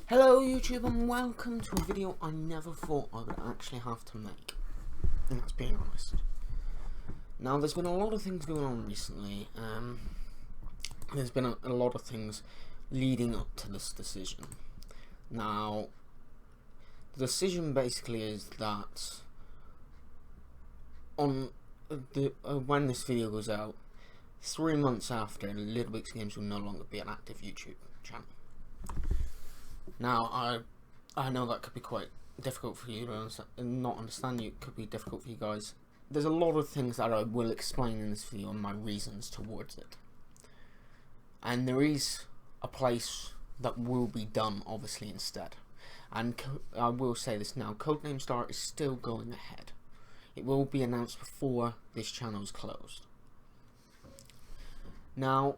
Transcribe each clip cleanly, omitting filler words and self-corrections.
Hello YouTube and welcome to a video I never thought I would actually have to make, and that's being honest. Now there's been a lot of things going on recently, there's been a lot of things leading up to this decision. Now the decision basically is that on when this video goes out, 3 months after, Little Bixy Games will no longer be an active YouTube channel. Now, I know that could be quite difficult for you to not understand. It could be difficult for you guys. There's a lot of things that I will explain in this video and my reasons towards it. And there is a place that will be done, obviously, instead. And I will say this now, Codename Star is still going ahead. It will be announced before this channel is closed. Now,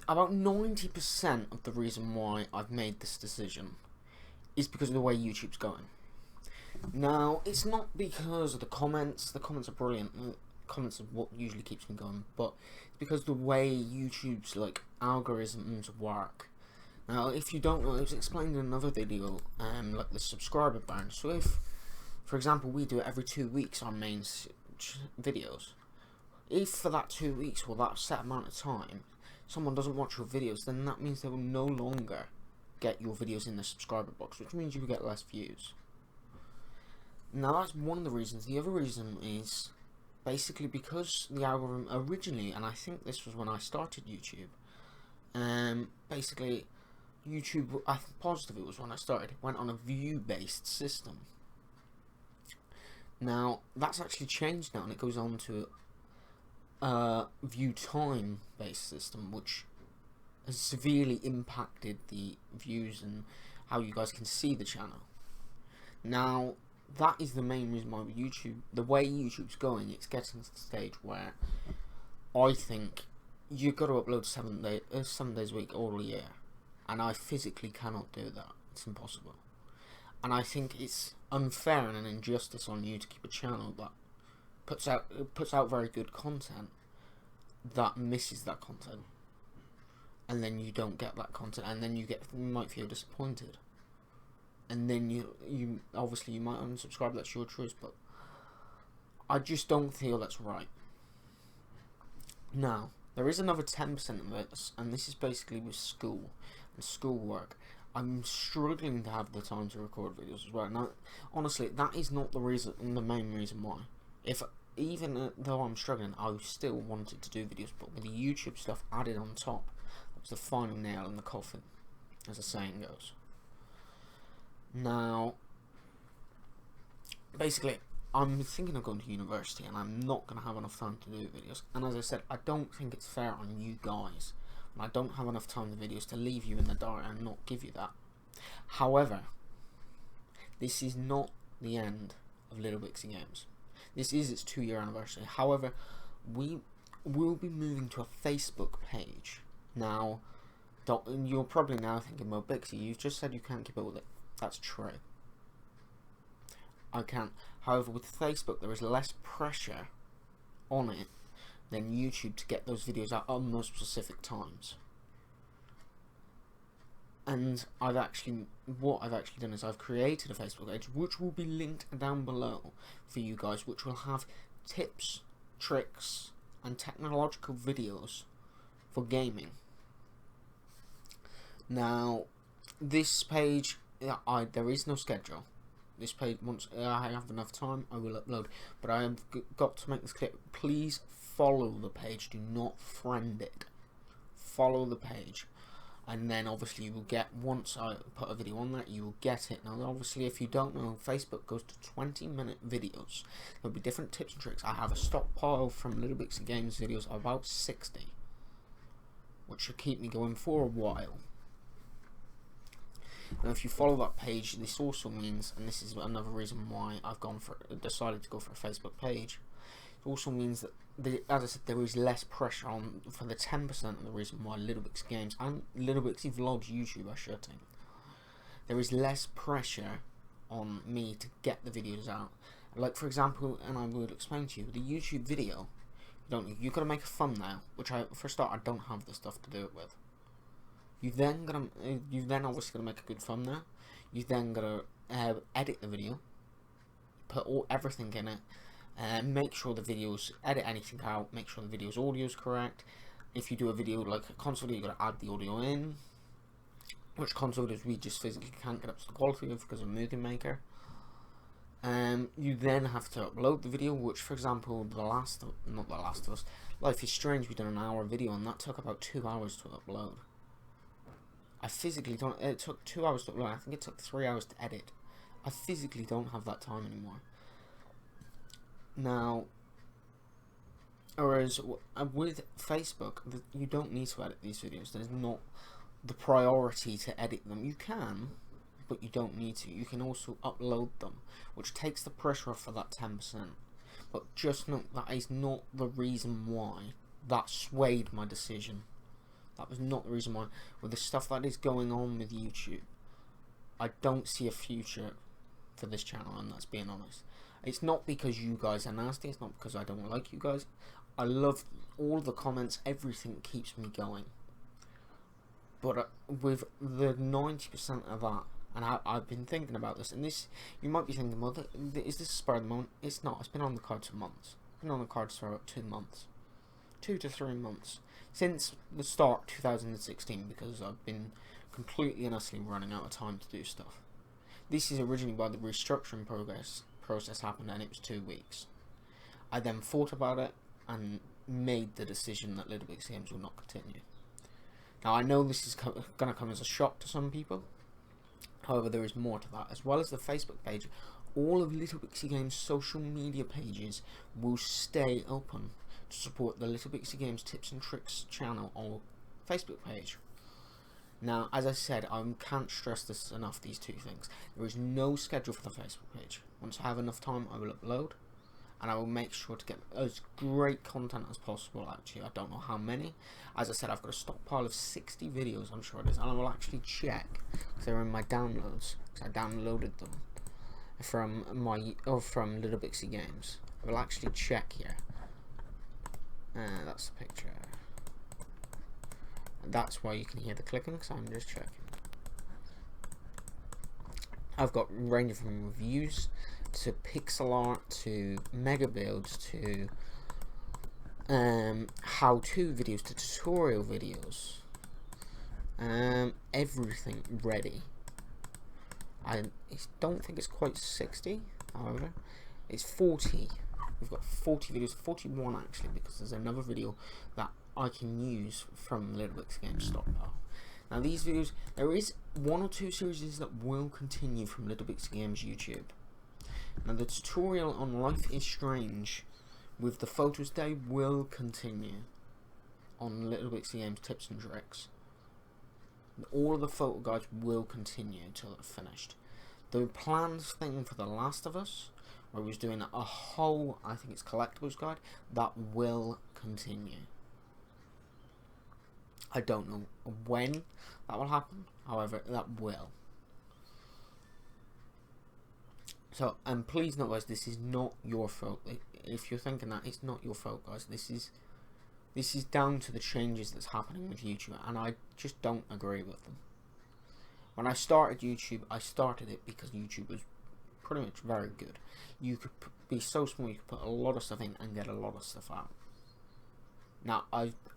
about 90% of the reason why I've made this decision is because of the way YouTube's going. Now, it's not because of the comments are brilliant, the comments are what usually keeps me going, but it's because of the way YouTube's algorithms work. Now, if you don't know, it was explained in another video, like the subscriber ban. So if, for example, we do it every 2 weeks on main videos, if for that 2 weeks or that set amount of time someone doesn't watch your videos, then that means they will no longer get your videos in the subscriber box, which means you will get less views. Now that's one of the reasons. The other reason is basically because the algorithm originally, and I think this was when I started YouTube, basically YouTube, I'm positive it was when I started, went on a view-based system. Now that's actually changed now, and it goes on to view time based system, which has severely impacted the views and how you guys can see the channel. Now that is the main reason why YouTube, the way YouTube's going, it's getting to the stage where I think you've got to upload 7 days a week all year, and I physically cannot do that. It's impossible. And I think it's unfair and an injustice on you to keep a channel that puts out very good content that misses that content, and then you don't get that content, and then you might feel disappointed, and then you obviously you might unsubscribe. That's your choice, but I just don't feel that's right. Now there is another 10% of this, and this is basically with school and schoolwork. I'm struggling to have the time to record videos as well. Now honestly, that is not the main reason why. Even though I'm struggling, I still wanted to do videos, but with the YouTube stuff added on top, that was the final nail in the coffin, as the saying goes. Now, basically, I'm thinking of going to university, and I'm not going to have enough time to do videos. And as I said, I don't think it's fair on you guys, and I don't have enough time to videos to leave you in the dark and not give you that. However, this is not the end of Little Bixy Games. This is its 2-year anniversary. However, we will be moving to a Facebook page. Now, you're probably now thinking, well, Bixy, you've just said you can't keep up with it. That's true. I can't. However, with Facebook, there is less pressure on it than YouTube to get those videos out on those specific times. And what I've actually done is I've created a Facebook page, which will be linked down below for you guys, which will have tips, tricks, and technological videos for gaming. Now, this page, there is no schedule. This page, once I have enough time, I will upload. But I have got to make this clear. Please follow the page. Do not friend it. Follow the page. And then obviously you will get, once I put a video on that, you will get it. Now obviously, if you don't know, Facebook goes to 20-minute videos. There'll be different tips and tricks. I have a stockpile from Little Bixy Games videos of about 60, which should keep me going for a while. Now if you follow that page, this also means, and this is another reason why I've decided to go for a Facebook page, it also means that, as I said, there is less pressure on, for the 10% of the reason why Little Bixy Games and Little Bixy Vlogs YouTube are shutting. There is less pressure on me to get the videos out. Like for example, and I will explain to you, the YouTube video, you've got to make a thumbnail, which for a start I don't have the stuff to do it with. You then obviously gotta make a good thumbnail. You then gotta edit the video, put everything in it, make sure the videos, edit anything out, make sure the video's audio is correct. If you do a video like a console video, you gotta add the audio in, which console videos we just physically can't get up to the quality of because of Movie Maker. You then have to upload the video, which, for example, not The Last of Us, Life is Strange, we did an hour video, and that took about 2 hours to upload. I physically don't. It took 2 hours to upload. I think it took 3 hours to edit. I physically don't have that time anymore. Now, whereas with Facebook, you don't need to edit these videos. There's not the priority to edit them. You can, but you don't need to. You can also upload them, which takes the pressure off for that 10%. But just note that is not the reason why that swayed my decision. That was not the reason why. With the stuff that is going on with YouTube, I don't see a future for this channel, and that's being honest. It's not because you guys are nasty, it's not because I don't like you guys. I love all the comments, everything keeps me going. But with the 90% of that, and I've been thinking about this, and this, you might be thinking, well, is this a spur of the moment? It's not. It's been on the cards for months. It's been on the cards for about 2 months. 2 to 3 months. Since the start 2016, because I've been completely and utterly running out of time to do stuff. This is originally why the restructuring process happened, and it was 2 weeks. I then thought about it and made the decision that Little Bixy Games will not continue. Now, I know this is going to come as a shock to some people. However, there is more to that. As well as the Facebook page, all of Little Bixy Games' social media pages will stay open to support the Little Bixy Games Tips and Tricks channel or Facebook page. Now, as I said, I can't stress this enough, these two things. There is no schedule for the Facebook page. Once I have enough time, I will upload, and I will make sure to get as great content as possible out to you. I don't know how many. As I said, I've got a stockpile of 60 videos, I'm sure it is, and I will actually check, because they're in my downloads, because I downloaded them from Little Bixy Games. I will actually check here. That's the picture. That's why you can hear the clicking, because I'm just checking. I've got range from reviews to pixel art to mega builds to how-to videos to tutorial videos. Everything ready. I don't think it's quite 60, however. It's 40. We've got 40 videos, 41 actually, because there's another video that I can use from Little Bixy Games stockpile. Now these videos, there is 1 or 2 series that will continue from Little Bixy Games YouTube. Now the tutorial on Life is Strange with the photos, they will continue on Little Bixy Games Tips and Tricks. All of the photo guides will continue until they're finished. The plans thing for The Last of Us, where we was doing a whole, I think it's collectibles guide, that will continue. I don't know when that will happen, however, that will. So, and please note guys, this is not your fault. If you're thinking that, it's not your fault guys. This is down to the changes that's happening with YouTube, and I just don't agree with them. When I started YouTube, I started it because YouTube was pretty much very good. You could be so small, you could put a lot of stuff in and get a lot of stuff out. Now,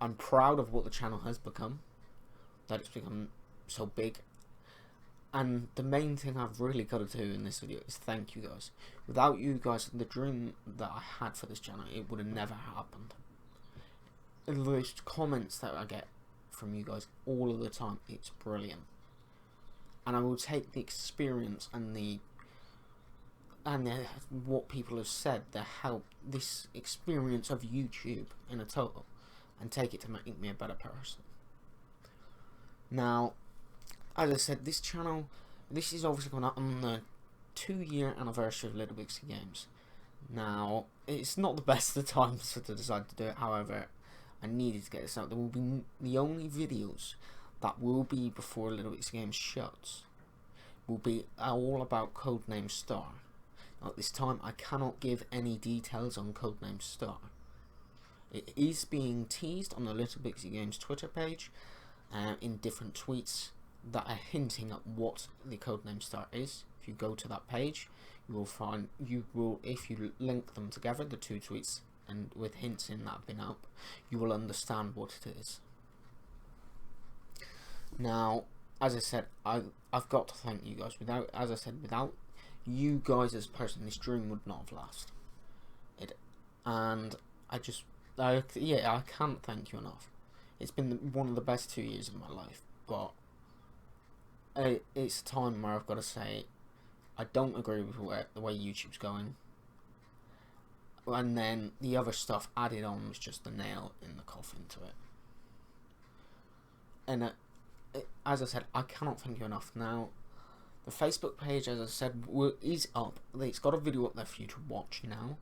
I'm proud of what the channel has become, that it's become so big. And the main thing I've really got to do in this video is thank you guys. Without you guys, the dream that I had for this channel, it would have never happened. And those comments that I get from you guys all of the time, it's brilliant. And I will take the experience and what people have said, the help, this experience of YouTube in a total, and take it to make me a better person. Now, as I said, this channel, this is obviously going up on the 2-year anniversary of Little Bixy Games. Now, it's not the best of times to decide to do it, however, I needed to get this out. There will be the only videos that will be before Little Bixy Games shuts will be all about Codename Star. Now, at this time, I cannot give any details on Codename Star. It is being teased on the Little Bixy Games Twitter page, in different tweets that are hinting at what the codename start is. If you go to that page, you will find, if you link them together, the two tweets, and with hints in that have been up, you will understand what it is. Now, as I said, I've got to thank you guys. Without you guys as a person, this dream would not have lasted. And I can't thank you enough. It's been one of the best 2 years of my life, but it's a time where I've got to say I don't agree with the way YouTube's going. And then the other stuff added on was just the nail in the coffin to it. And as I said, I cannot thank you enough. Now, the Facebook page, as I said, is up. It's got a video up there for you to watch now.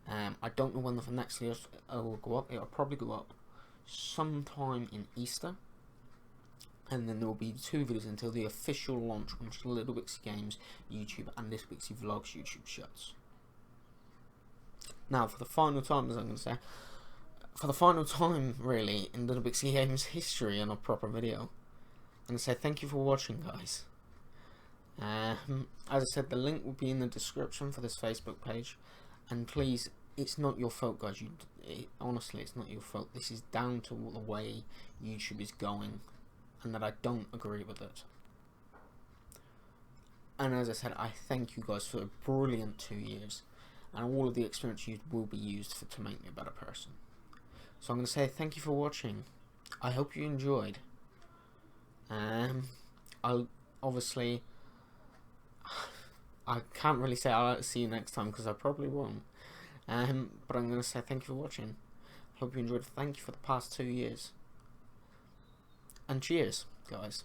I don't know when the next video will go up. It'll probably go up sometime in Easter. And then there will be 2 videos until the official launch on Little Bixy Games YouTube and this Bixy Vlogs YouTube shuts. Now, for the final time, as I'm going to say, for the final time, really, in Little Bixy Games history on a proper video, I'm going to say thank you for watching, guys. As I said, the link will be in the description for this Facebook page. And please, it's not your fault, guys. Honestly, it's not your fault. This is down to the way YouTube is going, and that I don't agree with it. And as I said, I thank you guys for a brilliant 2 years, and all of the experience used will be used to make me a better person. So I'm going to say thank you for watching. I hope you enjoyed. I'll obviously, I can't really say I'll see you next time because I probably won't. But I'm going to say thank you for watching. Hope you enjoyed. Thank you for the past 2 years. And cheers, guys.